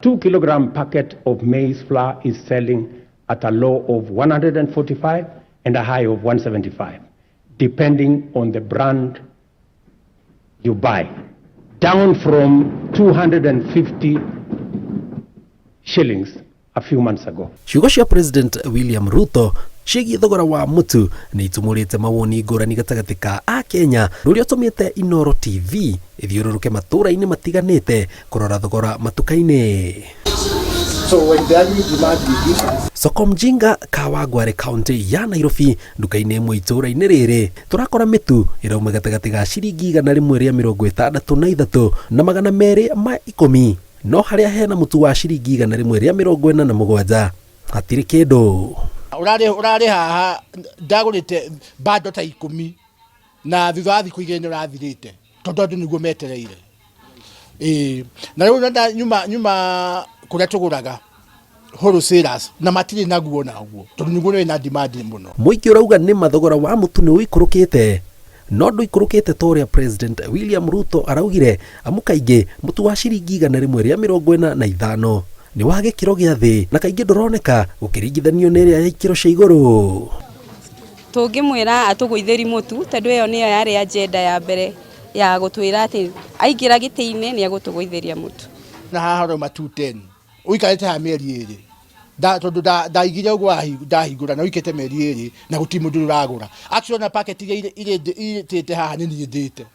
2-kilogram packet of maize flour is selling at a low of 145 and a high of 175, depending on the brand you buy, down from 250 shillings a few months ago. Ciugo cia President William Ruto ciĩgiĩ thogora wa mũtu nĩ itumũrĩte mawoni ngũrani gatagatĩ ka Akenya, rũrĩa ũtũmĩte Inooro TV ĩthiũrũrũke matũũra-inĩ matiganĩte kũrora thogora matuka-inĩ. Soko Mjinga Kawangware County ya Nairobi, nduka-inĩ ĩmwe itũũra-inĩ rĩrĩ tũrakora mĩtu ĩrauma gatagatĩ ga ciringi 163 na 210, no harĩa hena mũtu wa ciringi 147 hatirĩ kĩndũ. Urare haha ndagurite bado ta 10 na thutha wa thikũ igĩrĩ nĩ ũrathirĩte tondũ andũ nĩguo metereire. Na rĩu nyuma kũrĩa tũgũraga wholesalers na matirĩ naguo naguo tondũ nĩguo nĩ na demand mũno. Mũingĩ ũrauga nĩma thogora wa mũtu nĩ ũikũrũkĩte, no ndũikũrũkĩte ta ũrĩa President William Ruto araugire, amu kaingĩ mũtu wa ciringi 145 nĩ wa gĩkĩro gĩa thĩ na kaingĩ ndũroneka gũkĩringithanio na ĩrĩa ya ikĩro cia igũrũ. Tũngĩmwĩra atũgũithĩri mũtu tondũ ĩyo nĩyo yarĩ agenda ya mbere ya gũtwĩra atĩ aingĩra gĩtĩ-inĩ nĩ egũtũgũithĩria mũtu. Na haha roma 210 ũikarĩte ha mĩeri ĩrĩ tondũ ndaigire ũguo ndahingũra na ũikĩte mĩeri ĩrĩ na gũtirĩ mũndũ ũragũra. Actually na packet irĩtĩte haha nĩ niĩ ndĩte,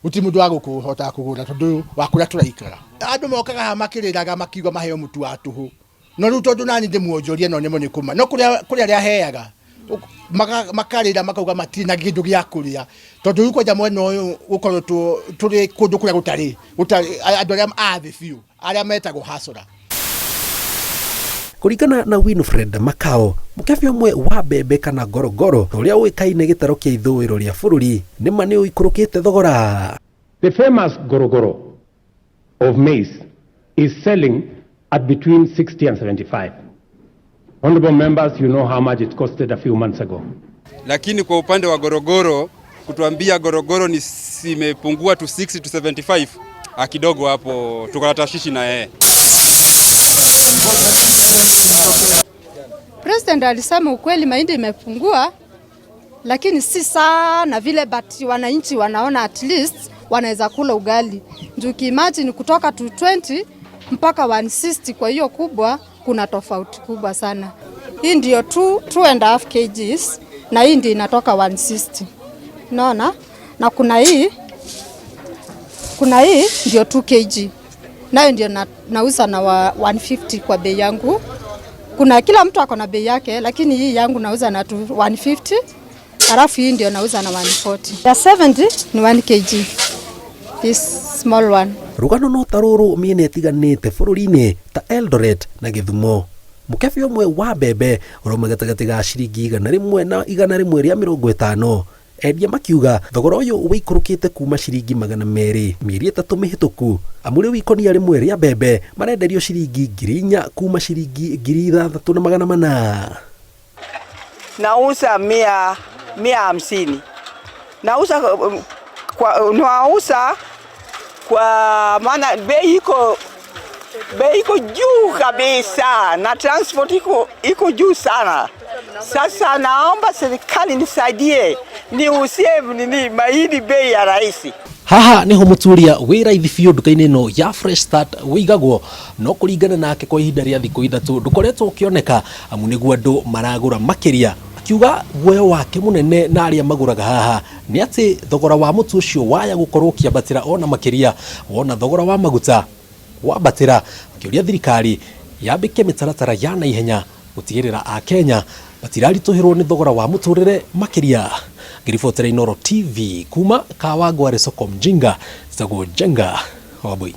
gũtirĩ mũndũ wa gũkũhota kũgũra tondũ wa kũrĩa tũraikara. Andũ mokaga haha makĩrĩraga makiuga maheo mũtu wa tũhũ, no rĩu tondũ nani ndĩmuonjoria no nĩmo nĩ kuma no kũrĩa arĩa heaga makarĩra makauga matirĩ na kĩndũ gĩa kũrĩa tondũ rĩu kwanja mwena ũyũ gũkorwo tũrĩ kũndũ kũrĩa gũtarĩ andũ arĩa athĩ biũ arĩa metagwo hasora. Kũringana na Winfred Makao, mũkebi ũmwe wa mbembe kana ngorongoro ũrĩa ũĩkaine gĩtaro kĩa ithũĩro rĩa bũrũri, nĩma nĩ ũikũrũkĩte thogora. The famous gorogoro of maize is selling at between 60 and 75. Honorable members, you know how much it costed a few months ago. Lakini kwa upande wa gorogoro, kutuambia gorogoro ni simepungua to 60 to 75, kidogo hapo tukatashishi na yeye. President alisema ukweli mahindi imepungua, lakini si sana vile, but wananchi wanaona at least wanaweza kula ugali. Ndio imagine kutoka 220 mpaka 160, kwa hiyo kubwa kuna tofauti kubwa sana. Hii ndio 2.5 kgs na hii ndio inatoka 160. Unaona? Na kuna hii ndio 2 kg. Nayo ndio nauza na 150 kwa bei yangu. Kuna kila mtu ako na bei yake, lakini hii yangu nauza na 150. Halafu hii ndio nauza na 140. Ya 70 ni 1 kg. This small one. Rugano no tarũrũ mĩena ĩtiganĩte bũrũri-inĩ ta Eldoret na Gĩthumo. Mũkebi ũmwe wa mbembe ũrauma gatagatĩ ga ciringi 100 na 150. Endia makiuga thogora ũyũ ũikũrũkĩte kuma ciringi 200 mĩeri 3 mĩhĩtũku, amu rĩu ikonia rĩmwe rĩa mbembe marenderio ciringi 4,000 kuma ciringi 3,400. Nauza 150. Nauza kwa maana bei iko juu kabisa na transport iko juu sana. Sasa naomba serikali nisaidie niuzie mahindi bei ya rahisi. Haha niho mũturia wĩ raithi biũ nduka-inĩ ĩno ya Fresh Start wĩigagwo, no kũringana nake kwa ihinda rĩa thikũ ithatũ ndũkoretwo ũkĩoneka, amu nĩguo andũ maragũra makĩria. Akiuga guoyo wake mũnene na arĩa magũraga haha nĩ atĩ thogora wa mũtu ũcio waya gũkorwo ũkĩambatĩra ona makĩria wona thogora wa maguta wambatĩra, akĩũria thirikari yambĩke mĩtaratara ya naihenya gũtigĩrĩra Akenya matiraritũhĩrwo nĩ thogora wa mũtũrĩre makĩria. Ngĩribotera Inooro TV kuma Kawangware Soko Mjinga, Jenga Wabui.